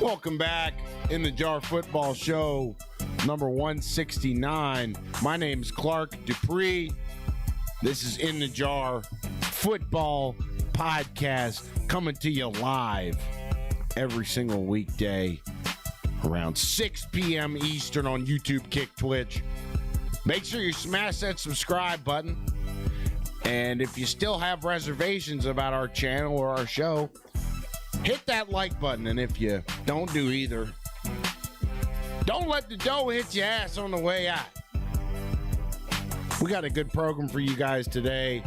Welcome back in the Jar Football Show, number 169. My name is Clark Dupree. This is In the Jar Football Podcast, coming to you live every single weekday around 6 p.m. Eastern on YouTube, Kick, Twitch. Make sure you smash that subscribe button. And if you still have reservations about our channel or our show, hit that like button. And if you don't do either, don't let the dough hit your ass on the way out. We got a good program for you guys today.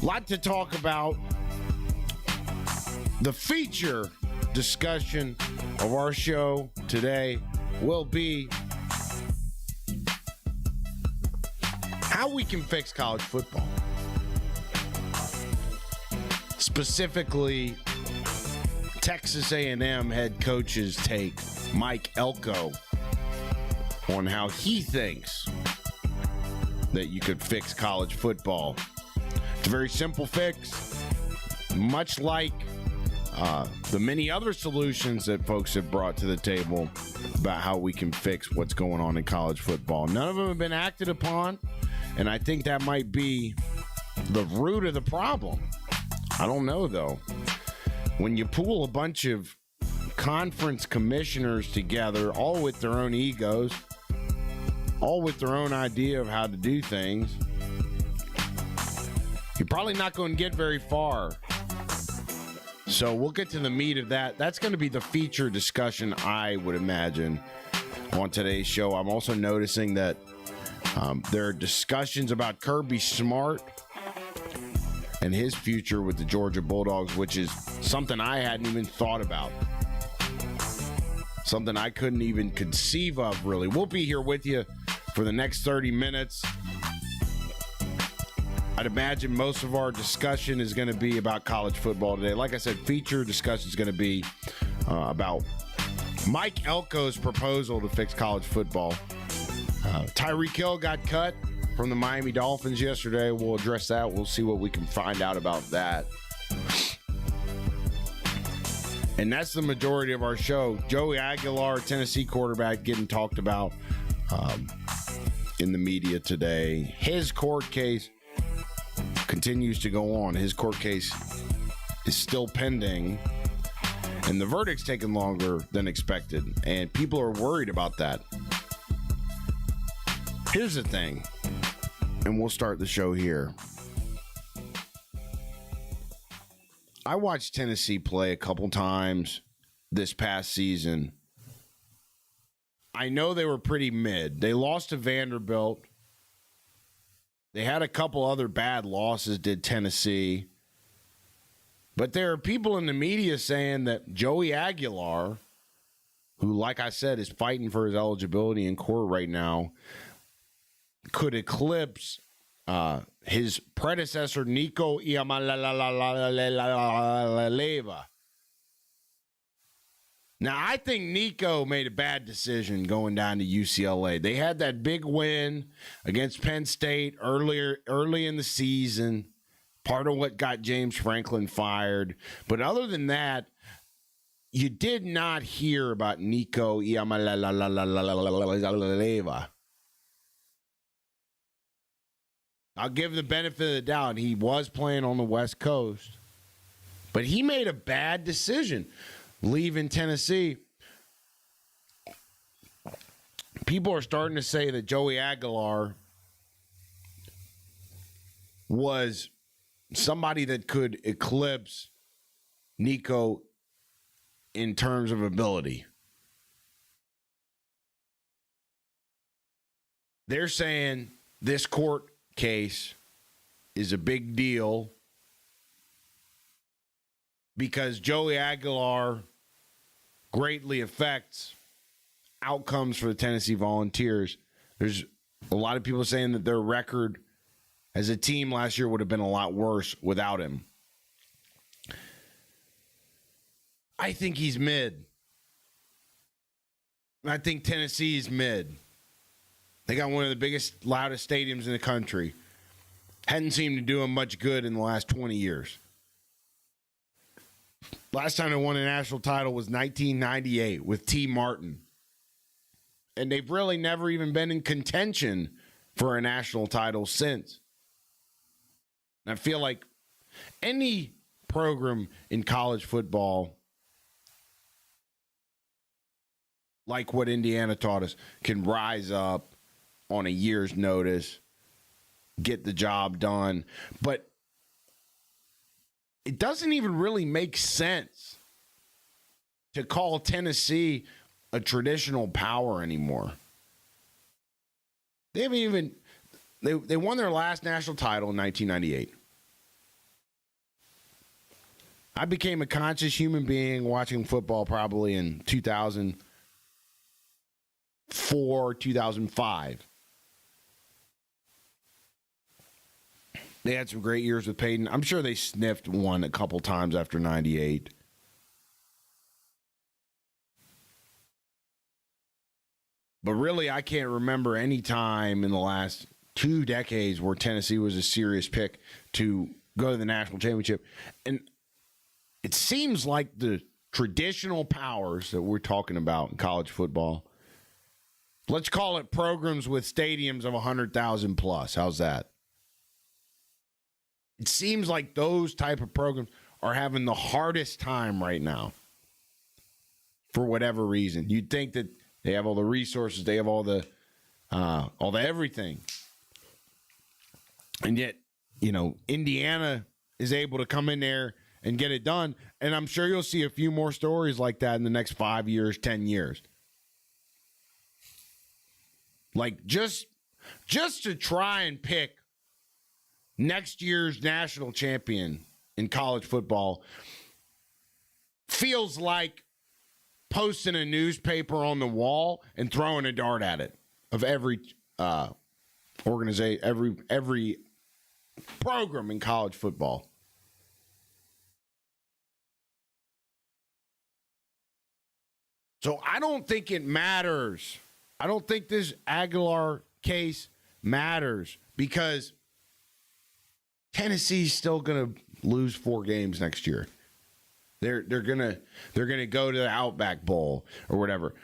A lot to talk about. The feature discussion of our show today will be how we can fix college football. Specifically, Texas A&M head coach's take, Mike Elko, on how he thinks that you could fix college football. It's a very simple fix, much like the many other solutions that folks have brought to the table about how we can fix what's going on in college football. None of them have been acted upon, and I think that might be the root of the problem. I don't know, though. When you pool a bunch of conference commissioners together, all with their own egos, all with their own idea of how to do things, you're probably not going to get very far. So we'll get to the meat of that. That's going to be the feature discussion, I would imagine, on today's show. I'm also noticing that there are discussions about Kirby Smart and his future with the Georgia Bulldogs, which is something I hadn't even thought about. Something I couldn't even conceive of, really. We'll be here with you for the next 30 minutes. I'd imagine most of our discussion is going to be about college football today. Like I said, feature discussion is going to be about Mike Elko's proposal to fix college football. Tyreek Hill got cut from the Miami Dolphins yesterday. We'll address that. We'll see what we can find out about that. And that's the majority of our show. Joey Aguilar, Tennessee quarterback, getting talked about in the media today. His court case continues to go on. His court case is still pending, and the verdict's taking longer than expected, and people are worried about that. Here's the thing, and we'll start the show here. I watched Tennessee play a couple times this past season. I know they were pretty mid. They lost to Vanderbilt. They had a couple other bad losses, did Tennessee. But there are people in the media saying that Joey Aguilar, who, like I said, is fighting for his eligibility in court right now, could eclipse his predecessor, Nico Iamaleava. Now, I think Nico made a bad decision going down to UCLA. They had that big win against Penn State early in the season, part of what got James Franklin fired. But other than that, you did not hear about Nico Iamaleava. I'll give the benefit of the doubt. He was playing on the West Coast, but he made a bad decision leaving Tennessee. People are starting to say that Joey Aguilar was somebody that could eclipse Nico in terms of ability. They're saying this court case is a big deal because Joey Aguilar greatly affects outcomes for the Tennessee Volunteers. There's a lot of people saying that their record as a team last year would have been a lot worse without him. I think he's mid. I think Tennessee's mid. They got one of the biggest, loudest stadiums in the country. Hadn't seemed to do them much good in the last 20 years. Last time they won a national title was 1998 with T. Martin. And they've really never even been in contention for a national title since. And I feel like any program in college football, like what Indiana taught us, can rise up on a year's notice, get the job done. But it doesn't even really make sense to call Tennessee a traditional power anymore. They haven't even they won their last national title in 1998. I became a conscious human being watching football probably in 2004, 2005. They had some great years with Peyton. I'm sure they sniffed one a couple times after 98. But really, I can't remember any time in the last 2 decades where Tennessee was a serious pick to go to the national championship. And it seems like the traditional powers that we're talking about in college football, let's call it programs with stadiums of 100,000 plus. How's that? It seems like those type of programs are having the hardest time right now for whatever reason. You'd think that they have all the resources, they have all the everything. And yet, Indiana is able to come in there and get it done. And I'm sure you'll see a few more stories like that in the next 5 years, 10 years. Like just to try and pick next year's national champion in college football feels like posting a newspaper on the wall and throwing a dart at it of every organization, every program in college football. So I don't think it matters. I don't think this Aguilar case matters because Tennessee's still going to lose 4 games next year. They're gonna go to the Outback Bowl or whatever,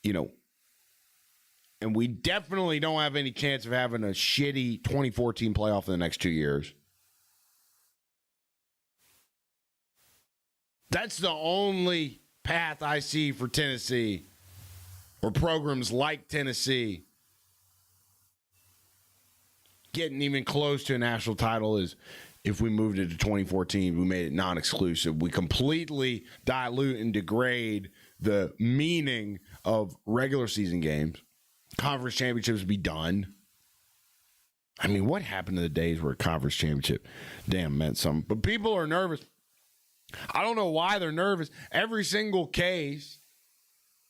and we definitely don't have any chance of having a shitty 2014 playoff in the next 2 years. That's the only path I see for Tennessee or programs like Tennessee getting even close to a national title is if we moved it to 2014, we made it non-exclusive. We completely dilute and degrade the meaning of regular season games. Conference championships be done. I mean, what happened to the days where a conference championship meant something? But people are nervous. I don't know why they're nervous. Every single case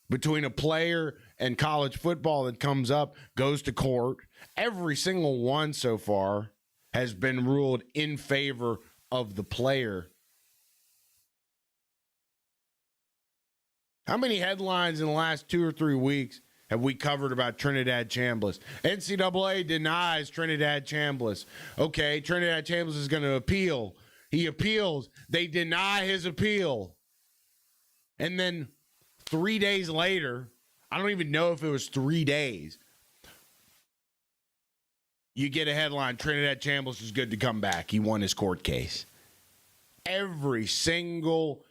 between a player and college football that comes up goes to court. Every single one so far has been ruled in favor of the player. How many headlines in the last 2 or 3 weeks have we covered about Trinidad Chambliss? NCAA denies Trinidad Chambliss. Okay, Trinidad Chambliss is going to appeal. He appeals. They deny his appeal. And then 3 days later, I don't even know if it was 3 days, you get a headline, Trinidad Chambliss is good to come back. He won his court case. Every single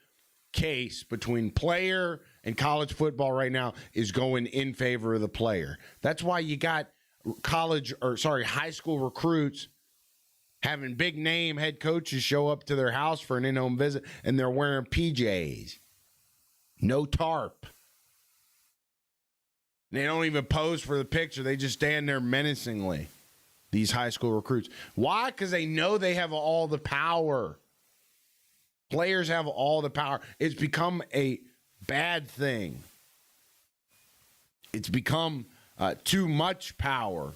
case between player and college football right now is going in favor of the player. That's why you got high school recruits having big name head coaches show up to their house for an in-home visit and they're wearing PJs. No tarp. They don't even pose for the picture. They just stand there menacingly. These high school recruits. Why? Because they know they have all the power. Players have all the power. It's become a bad thing. It's become too much power.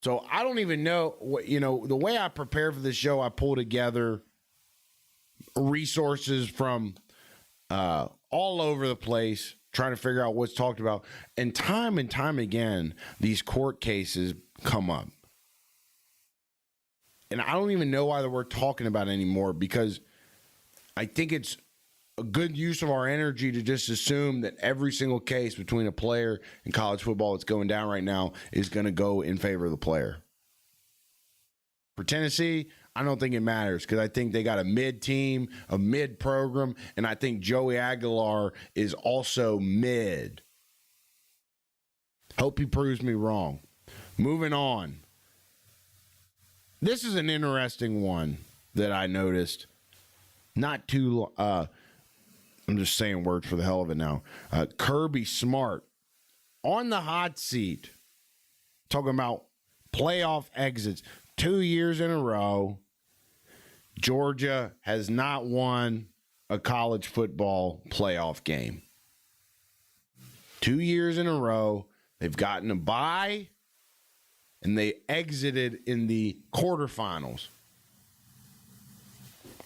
So I don't even know what, the way I prepare for this show, I pull together resources from all over the place, trying to figure out what's talked about. And time again, these court cases come up. And I don't even know why we're talking about it anymore, because I think it's a good use of our energy to just assume that every single case between a player and college football that's going down right now is going to go in favor of the player. For Tennessee, I don't think it matters, because I think they got a mid-team, a mid-program, and I think Joey Aguilar is also mid. Hope he proves me wrong. Moving on. This is an interesting one that I noticed. Not too, I'm just saying words for the hell of it now. Kirby Smart on the hot seat, talking about playoff exits. 2 years in a row, Georgia has not won a college football playoff game. 2 years in a row, they've gotten a bye, and they exited in the quarterfinals.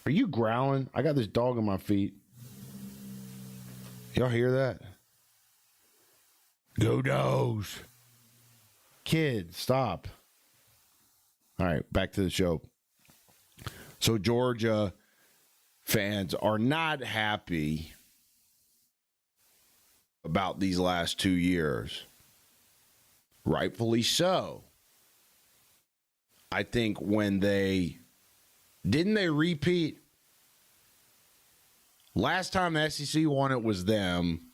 Are you growling? I got this dog on my feet. Y'all hear that? Go Dogs. Kid, stop. All right, back to the show. So Georgia fans are not happy about these last 2 years. Rightfully so. I think when didn't they repeat? Last time the SEC won it was them.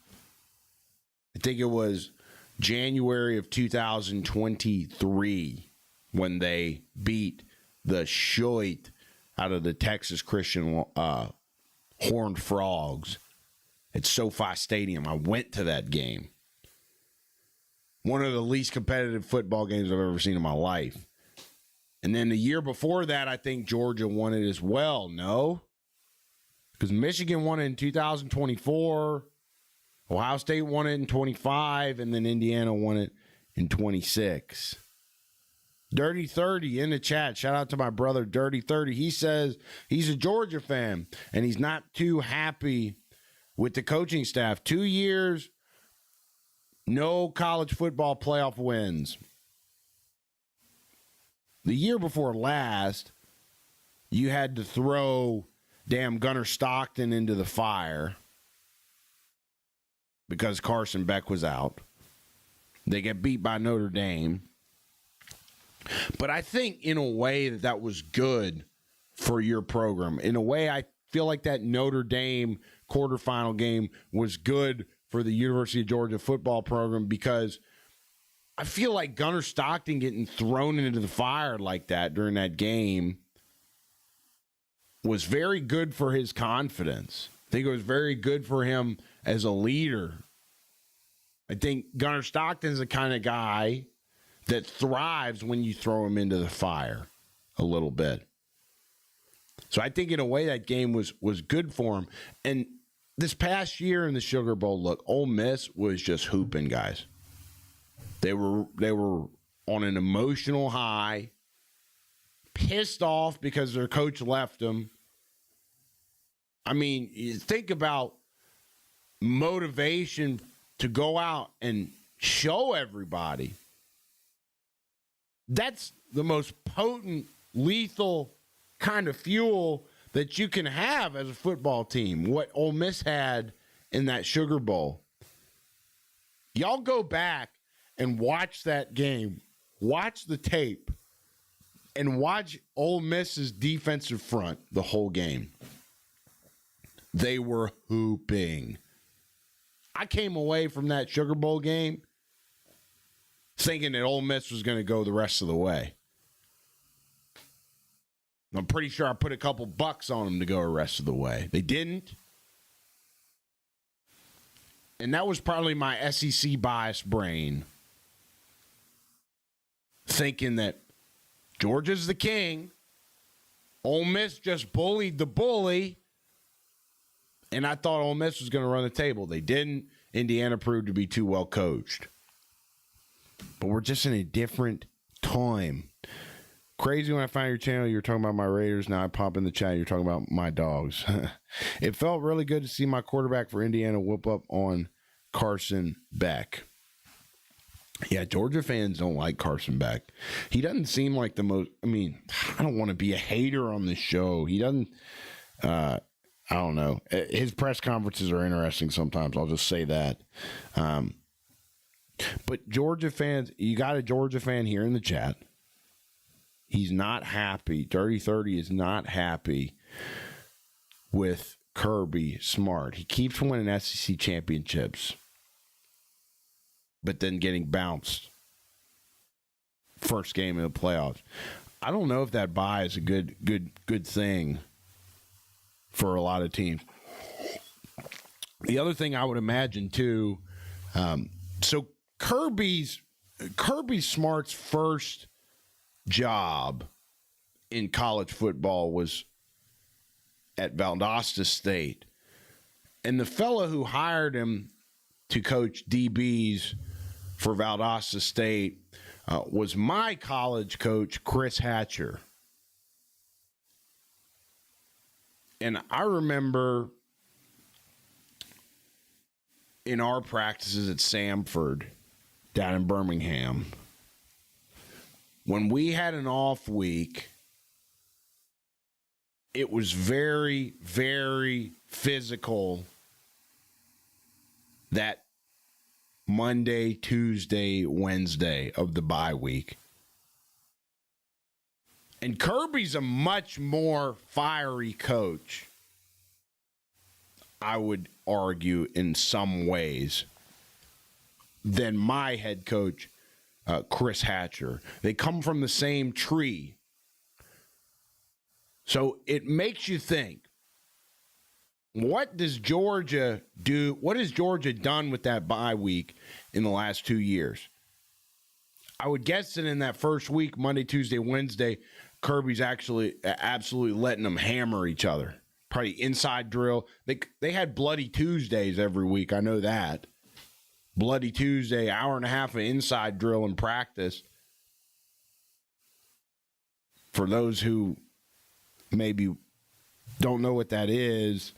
I think it was January of 2023 when they beat the shite out of the Texas Christian Horned Frogs at SoFi Stadium. I went to that game. One of the least competitive football games I've ever seen in my life. And then the year before that, I think Georgia won it as well, no? Because Michigan won it in 2024, Ohio State won it in 25, and then Indiana won it in 26. Dirty 30 in the chat. Shout out to my brother, Dirty 30. He says he's a Georgia fan, and he's not too happy with the coaching staff. 2 years, no college football playoff wins. The year before last, you had to throw damn Gunnar Stockton into the fire because Carson Beck was out. They get beat by Notre Dame. But I think in a way that was good for your program. In a way, I feel like that Notre Dame quarterfinal game was good for the University of Georgia football program, because I feel like Gunnar Stockton getting thrown into the fire like that during that game was very good for his confidence. I think it was very good for him as a leader. I think Gunnar Stockton's the kind of guy that thrives when you throw him into the fire a little bit. So I think in a way that game was good for him. And this past year in the Sugar Bowl, look, Ole Miss was just hooping, guys. They were on an emotional high, pissed off because their coach left them. I mean, you think about motivation to go out and show everybody. That's the most potent, lethal kind of fuel that you can have as a football team. What Ole Miss had in that Sugar Bowl. Y'all go back and watch that game. Watch the tape. And watch Ole Miss's defensive front the whole game. They were hooping. I came away from that Sugar Bowl game thinking that Ole Miss was going to go the rest of the way. I'm pretty sure I put a couple bucks on them to go the rest of the way. They didn't. And that was probably my SEC bias brain thinking that Georgia's the king. Ole Miss just bullied the bully. And I thought Ole Miss was going to run the table. They didn't. Indiana proved to be too well coached. But we're just in a different time. Crazy when I found your channel, you were talking about my Raiders. Now I pop in the chat, you're talking about my dogs. It felt really good to see my quarterback for Indiana whoop up on Carson Beck. Yeah, Georgia fans don't like Carson Beck. He doesn't seem like the most. I mean, I don't want to be a hater on this show. He doesn't. I don't know. His press conferences are interesting sometimes. I'll just say that. But Georgia fans, you got a Georgia fan here in the chat. He's not happy. Dirty 30 is not happy with Kirby Smart. He keeps winning SEC championships, but then getting bounced first game in the playoffs. I don't know if that bye is a good thing for a lot of teams. The other thing I would imagine too, so Kirby Smart's first job in college football was at Valdosta State, and the fellow who hired him to coach DBs for Valdosta State was my college coach, Chris Hatcher. And I remember in our practices at Samford down in Birmingham, when we had an off week, it was very, very physical that Monday, Tuesday, Wednesday of the bye week. And Kirby's a much more fiery coach, I would argue, in some ways, than my head coach, Chris Hatcher. They come from the same tree. So it makes you think, what does Georgia do? What has Georgia done with that bye week in the last 2 years? I would guess that in that first week, Monday, Tuesday, Wednesday, Kirby's actually absolutely letting them hammer each other. Probably inside drill. They had Bloody Tuesdays every week. I know that. Bloody Tuesday, hour and a half of inside drill and practice. For those who maybe don't know what that is,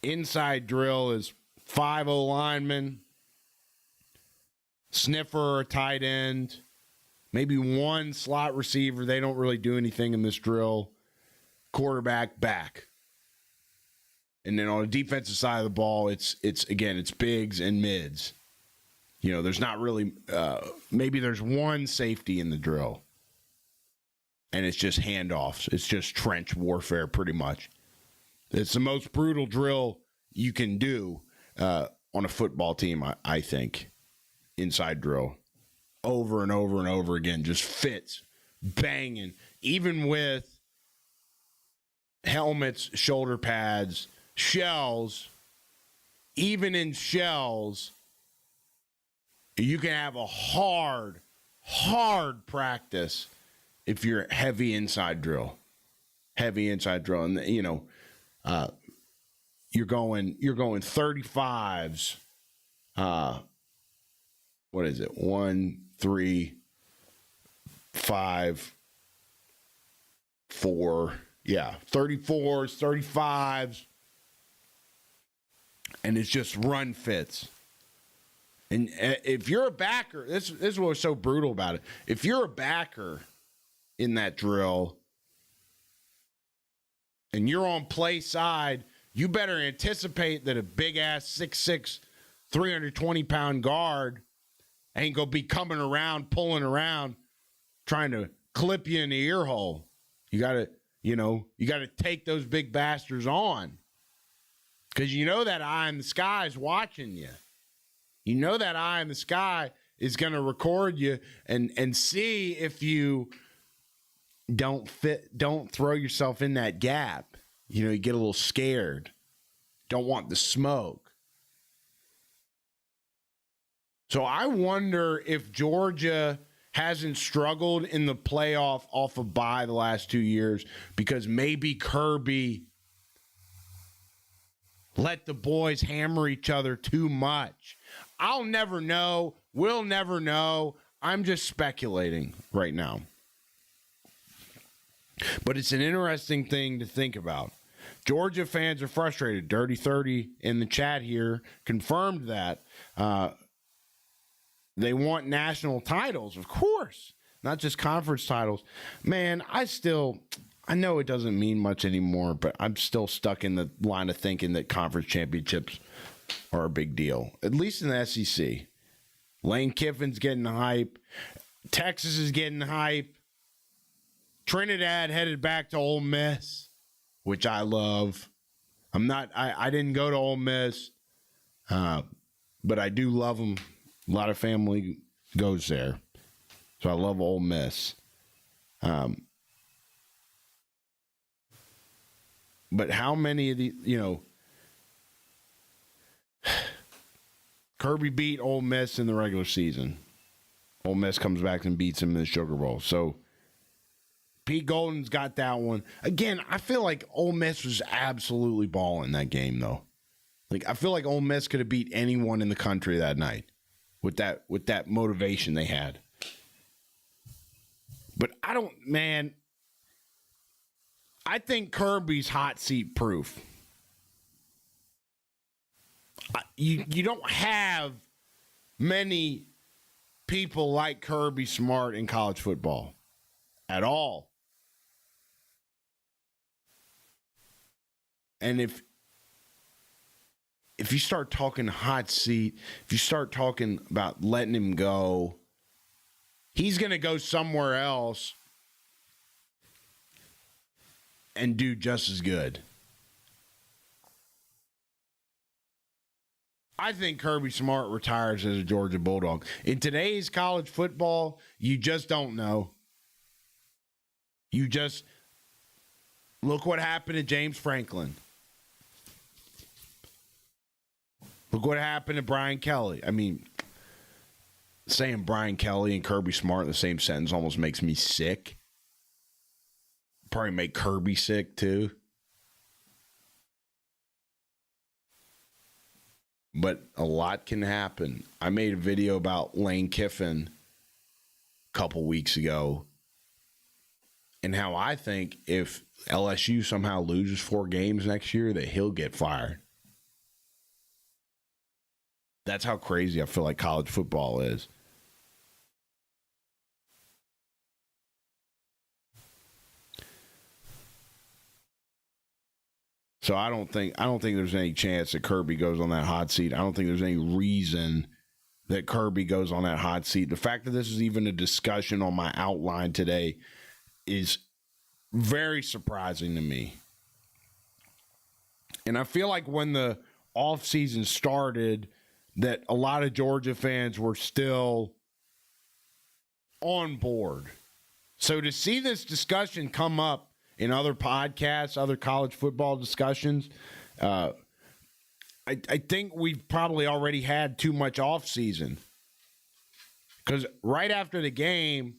inside drill is 5 O-linemen, sniffer or tight end, maybe one slot receiver. They don't really do anything in this drill. Quarterback, back. And then on the defensive side of the ball, it's bigs and mids. You know, there's not really maybe there's one safety in the drill. And it's just handoffs. It's just trench warfare pretty much. It's the most brutal drill you can do on a football team, I think. Inside drill. Over and over and over again. Just fits. Banging. Even with helmets, shoulder pads, shells. Even in shells, you can have a hard practice if you're heavy inside drill. Heavy inside drill. And, you know, you're going 35s. What is it? 1, 3, 5, 4. Yeah, 34s, 35s. And it's just run fits. And if you're a backer, this is what's so brutal about it. If you're a backer in that drill and you're on play side, you better anticipate that a big-ass 6'6", 320-pound guard ain't going to be coming around, pulling around, trying to clip you in the ear hole. You got to take those big bastards on. Because you know that eye in the sky is watching you. You know that eye in the sky is going to record you and see if you don't throw yourself in that gap. You know, you get a little scared. Don't want the smoke. So I wonder if Georgia hasn't struggled in the playoff off of bye the last 2 years because maybe Kirby let the boys hammer each other too much. I'll never know. We'll never know. I'm just speculating right now. But it's an interesting thing to think about. Georgia fans are frustrated. Dirty 30 in the chat here confirmed that. They want national titles, of course, not just conference titles. Man, I know it doesn't mean much anymore, but I'm still stuck in the line of thinking that conference championships are a big deal, at least in the SEC. Lane Kiffin's getting hype. Texas is getting hype. Trinidad headed back to Ole Miss, which I love. I didn't go to Ole Miss, but I do love them. A lot of family goes there. So I love Ole Miss. But how many of the, Kirby beat Ole Miss in the regular season. Ole Miss comes back and beats him in the Sugar Bowl. So Pete Golden's got that one. Again, I feel like Ole Miss was absolutely balling that game, though. I feel like Ole Miss could have beat anyone in the country that night with that motivation they had. But I think Kirby's hot seat proof. You don't have many people like Kirby Smart in college football at all. And if you start talking hot seat, if you start talking about letting him go, he's going to go somewhere else and do just as good. I think Kirby Smart retires as a Georgia Bulldog. In today's college football, you just don't know. You just look what happened to James Franklin. Look what happened to Brian Kelly. I mean, saying Brian Kelly and Kirby Smart in the same sentence almost makes me sick. Probably make Kirby sick too. But a lot can happen. I made a video about Lane Kiffin a couple weeks ago and how I think if LSU somehow loses 4 games next year, that he'll get fired. That's how crazy I feel like college football is. So I don't think there's any chance that Kirby goes on that hot seat. I don't think there's any reason that Kirby goes on that hot seat. The fact that this is even a discussion on my outline today is very surprising to me. And I feel like when the offseason started, that a lot of Georgia fans were still on board. So to see this discussion come up in other podcasts, other college football discussions, I think we've probably already had too much offseason. Because right after the game,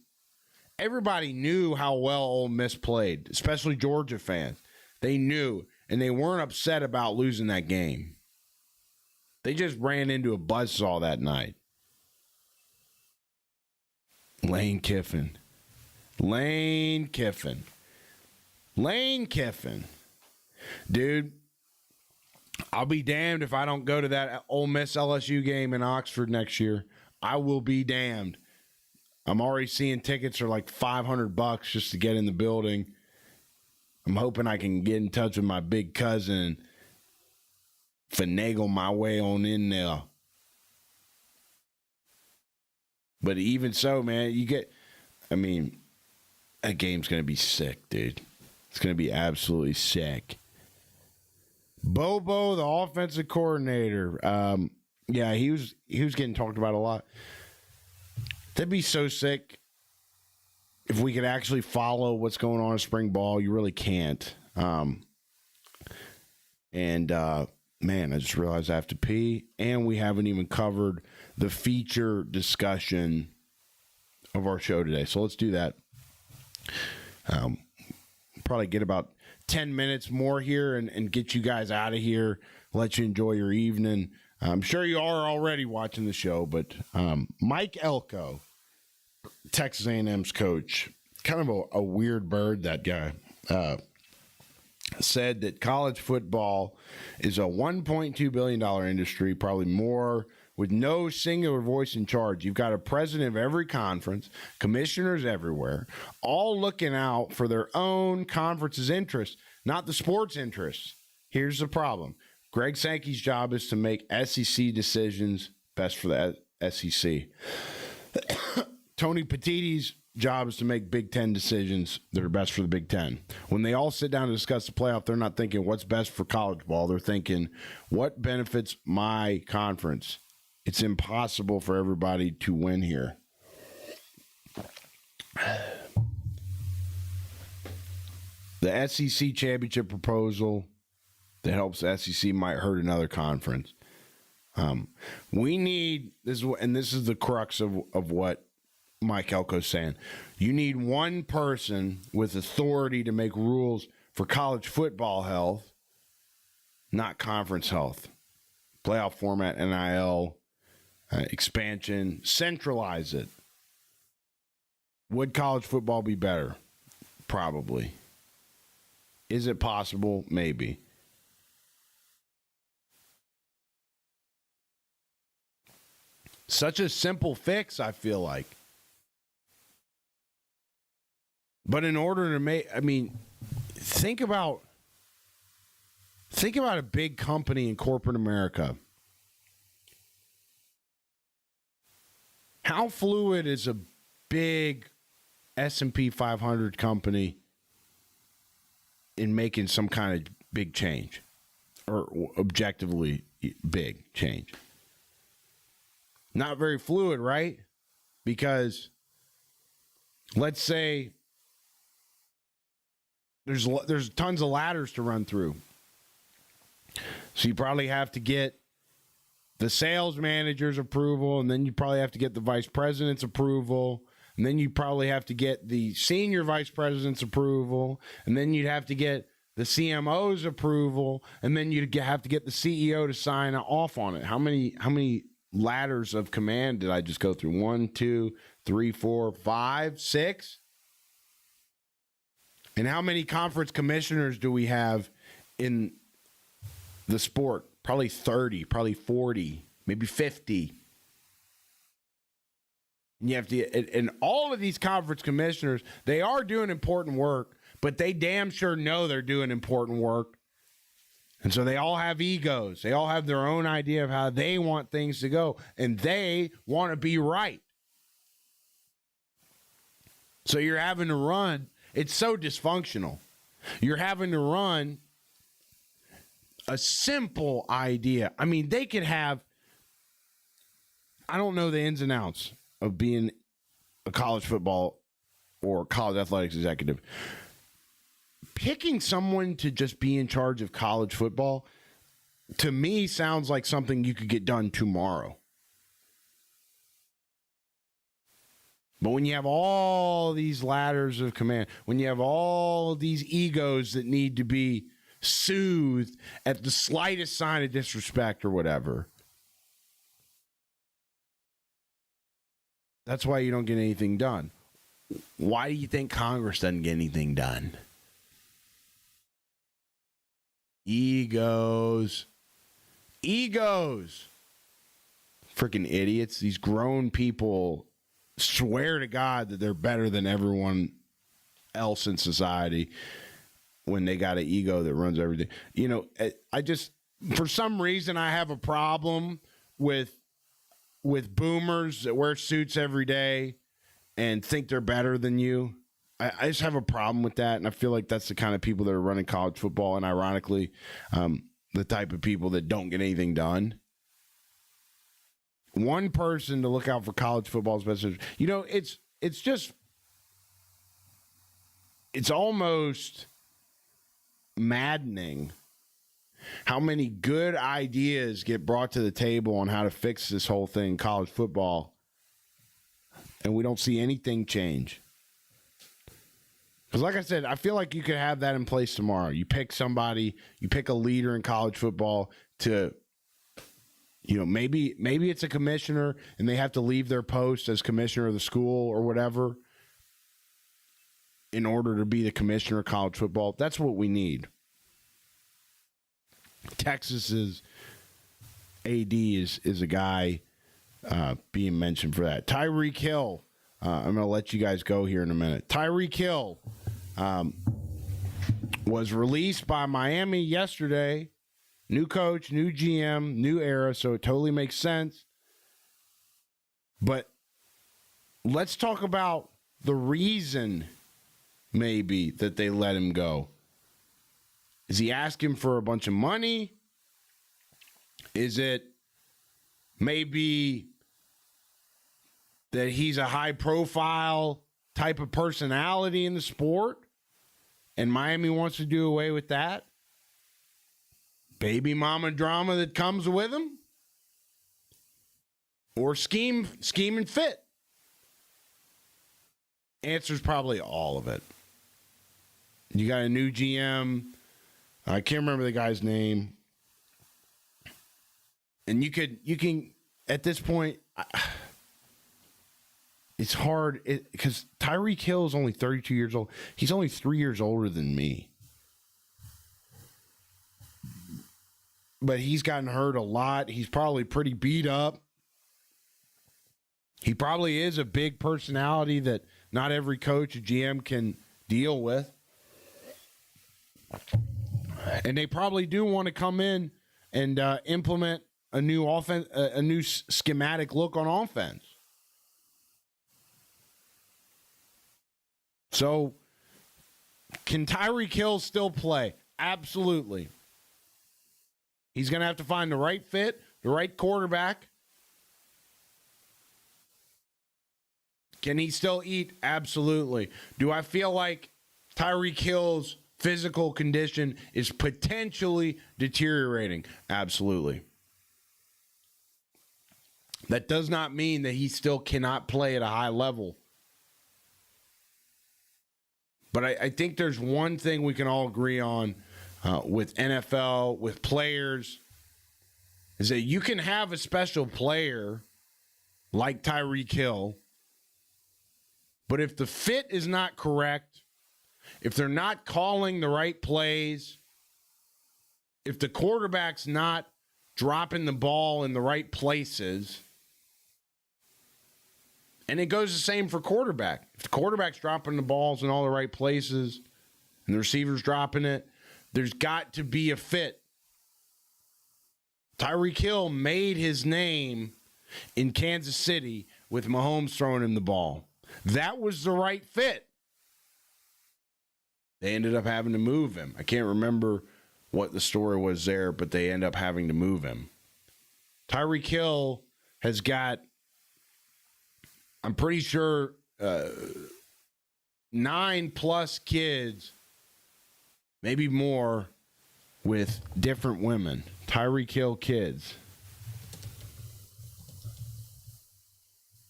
everybody knew how well Ole Miss played, especially Georgia fans. They knew, and they weren't upset about losing that game. They just ran into a buzzsaw that night. Lane Kiffin. Dude, I'll be damned if I don't go to that Ole Miss LSU game in Oxford next year. I will be damned. I'm already seeing tickets are like $500 just to get in the building. I'm hoping I can get in touch with my big cousin and finagle my way on in there. But even so, man, that game's going to be sick, dude. It's going to be absolutely sick. Bobo, the offensive coordinator. He was getting talked about a lot. That'd be so sick if we could actually follow what's going on in spring ball. You really can't. Man, I just realized I have to pee, and we haven't even covered the feature discussion of our show today. So let's do that. Probably get about 10 minutes more here and get you guys out of here, let you enjoy your evening. I'm sure you are already watching the show, but Mike Elko, Texas A&M's coach, kind of a weird bird, that guy, said that college football is a $1.2 billion industry, probably more with no singular voice in charge. You've got a president of every conference, commissioners everywhere, all looking out for their own conference's interests, not the sports interests. Here's the problem. Greg Sankey's job is to make SEC decisions best for the SEC. Tony Petitti's job is to make Big Ten decisions that are best for the Big Ten. When they all sit down to discuss the playoff, they're not thinking what's best for college ball. They're thinking what benefits my conference. It's impossible for everybody to win here. The SEC championship proposal that helps the SEC might hurt another conference. We need this, and this is the crux of what Mike Elko's saying. You need one person with authority to make rules for college football health, not conference health. Playoff format, NIL, expansion, centralize it. Would college football be better? Probably. Is it possible? Maybe. Such a simple fix, I feel like. But in order to make, think about a big company in corporate America. How fluid is a big S&P 500 company in making some kind of big change or objectively big change? Not very fluid, right? Because let's say there's tons of ladders to run through. So you probably have to get the sales manager's approval, and then you probably have to get the vice president's approval, and then you probably have to get the senior vice president's approval, and then you'd have to get the CMO's approval, and then you'd have to get the CEO to sign off on it. How many ladders of command did I just go through? 1, 2, 3, 4, 5, 6? And how many conference commissioners do we have in the sport? Probably 30, probably 40, maybe 50. And you have to, and all of these conference commissioners, they are doing important work, but they damn sure know they're doing important work. And so they all have egos. They all have their own idea of how they want things to go, and they want to be right. So you're having to run. It's so dysfunctional. You're having to run a simple idea. They could have, I don't know the ins and outs of being a college football or college athletics executive. Picking someone to just be in charge of college football, to me, sounds like something you could get done tomorrow. But when you have all these ladders of command, when you have all these egos that need to be soothed at the slightest sign of disrespect or whatever, that's why you don't get anything done. Why do you think Congress doesn't get anything done? Egos. Freaking idiots. These grown people swear to God that they're better than everyone else in society when they got an ego that runs everything. I just, for some reason, I have a problem with boomers that wear suits every day and think they're better than you. I just have a problem with that, and I feel like that's the kind of people that are running college football, and ironically, the type of people that don't get anything done. One person to look out for college football's best interest. It's almost maddening how many good ideas get brought to the table on how to fix this whole thing, college football, and we don't see anything change. Because like I said, I feel like you could have that in place tomorrow. You pick somebody, you pick a leader in college football to, maybe it's a commissioner and they have to leave their post as commissioner of the school or whatever in order to be the commissioner of college football. That's what we need. Texas's AD is a guy being mentioned for that. Tyreek Hill. I'm going to let you guys go here in a minute. Tyreek Hill was released by Miami yesterday. New coach, new GM, new era, so it totally makes sense. But let's talk about the reason, maybe, that they let him go. Is he asking for a bunch of money? Is it maybe that he's a high-profile type of personality in the sport, and Miami wants to do away with that? Baby mama drama that comes with him? Or scheme and fit? Answer's probably all of it. You got a new GM. I can't remember the guy's name. And you can, at this point, it's hard because Tyreek Hill is only 32 years old. He's only 3 years older than me. But he's gotten hurt a lot. He's probably pretty beat up. He probably is a big personality that not every coach or GM can deal with. And they probably do want to come in and implement a new offense, a new schematic look on offense. So, can Tyreek Hill still play? Absolutely. He's going to have to find the right fit, the right quarterback. Can he still eat? Absolutely. Do I feel like Tyreek Hill's physical condition is potentially deteriorating? Absolutely. That does not mean that he still cannot play at a high level. But I think there's one thing we can all agree on with NFL, with players, is that you can have a special player like Tyreek Hill, but if the fit is not correct, if they're not calling the right plays, if the quarterback's not dropping the ball in the right places, and it goes the same for quarterback. If the quarterback's dropping the balls in all the right places and the receiver's dropping it, there's got to be a fit. Tyreek Hill made his name in Kansas City with Mahomes throwing him the ball. That was the right fit. They ended up having to move him. I can't remember what the story was there, but they end up having to move him. Tyreek Hill has got, I'm pretty sure, 9+ kids, maybe more, with different women. Tyreek Hill kids.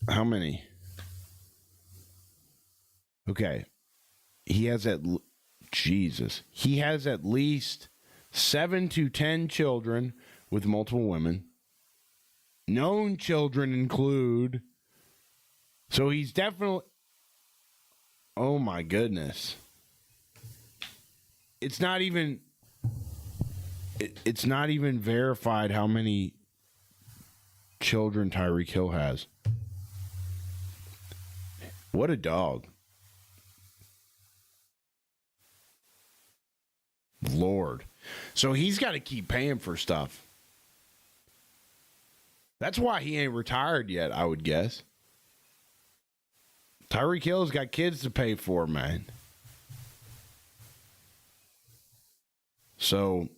How many? Okay. He has he has at least 7 to 10 children with multiple women. Known children include, so he's definitely, oh my goodness. It's not even verified how many children Tyreek Hill has. What a dog. Lord. So he's got to keep paying for stuff. That's why he ain't retired yet, I would guess. Tyreek Hill's got kids to pay for, man. So,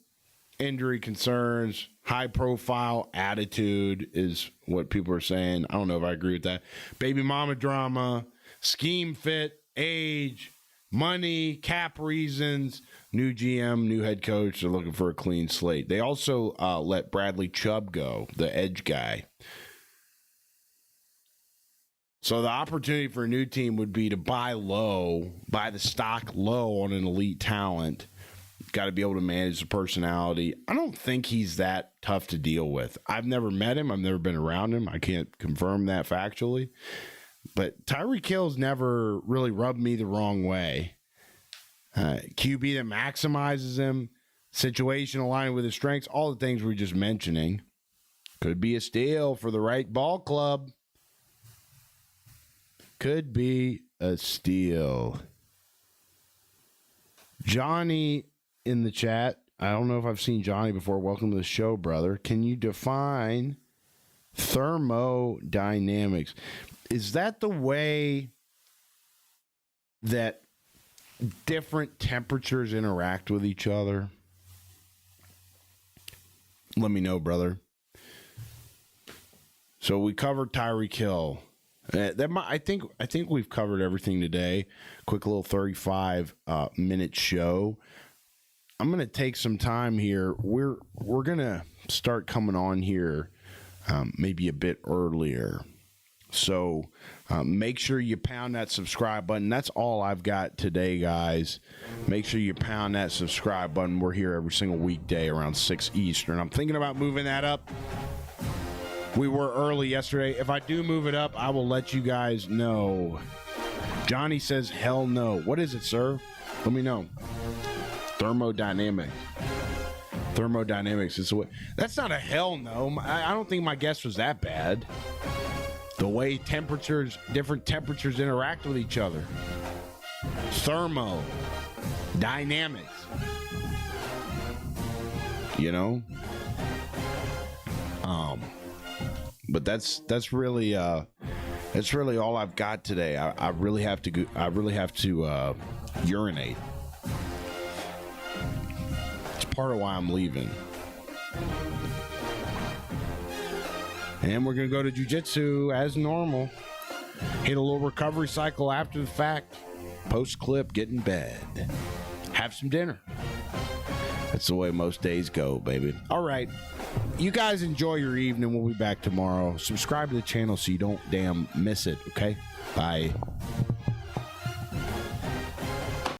injury concerns, high profile attitude is what people are saying. I don't know if I agree with that. Baby mama drama, scheme fit, age, money, cap reasons, new GM, new head coach. They're looking for a clean slate. They also let Bradley Chubb go, the edge guy. So the opportunity for a new team would be to buy the stock low on an elite talent. Got to be able to manage the personality. I don't think he's that tough to deal with. I've never met him. I've never been around him. I can't confirm that factually. But Tyreek Hill's never really rubbed me the wrong way. QB that maximizes him, situation aligned with his strengths, all the things we're just mentioning. Could be a steal for the right ball club. Could be a steal. Johnny in the chat. I don't know if I've seen Johnny before. Welcome to the show, brother. Can you define thermodynamics? Is that the way that different temperatures interact with each other? Let me know, brother. So we covered Tyreek Hill. I think we've covered everything today. Quick little 35-minute show. I'm going to take some time here. We're going to start coming on here maybe a bit earlier. So make sure you pound that subscribe button. That's all I've got today, guys. Make sure you pound that subscribe button. We're here every single weekday around 6 Eastern. I'm thinking about moving that up. We were early yesterday. If I do move it up, I will let you guys know. Johnny says, hell no. What is it, sir? Let me know. Thermodynamics is what. That's not a hell no. I don't think my guess was that bad. The way different temperatures interact with each other. Thermodynamics. You know? But that's really all I've got today. I really have to urinate. It's part of why I'm leaving. And we're going to go to jiu-jitsu as normal. Hit a little recovery cycle after the fact. Post clip, get in bed. Have some dinner. That's the way most days go, baby. All right. You guys enjoy your evening. We'll be back tomorrow. Subscribe to the channel so you don't damn miss it, okay? Bye.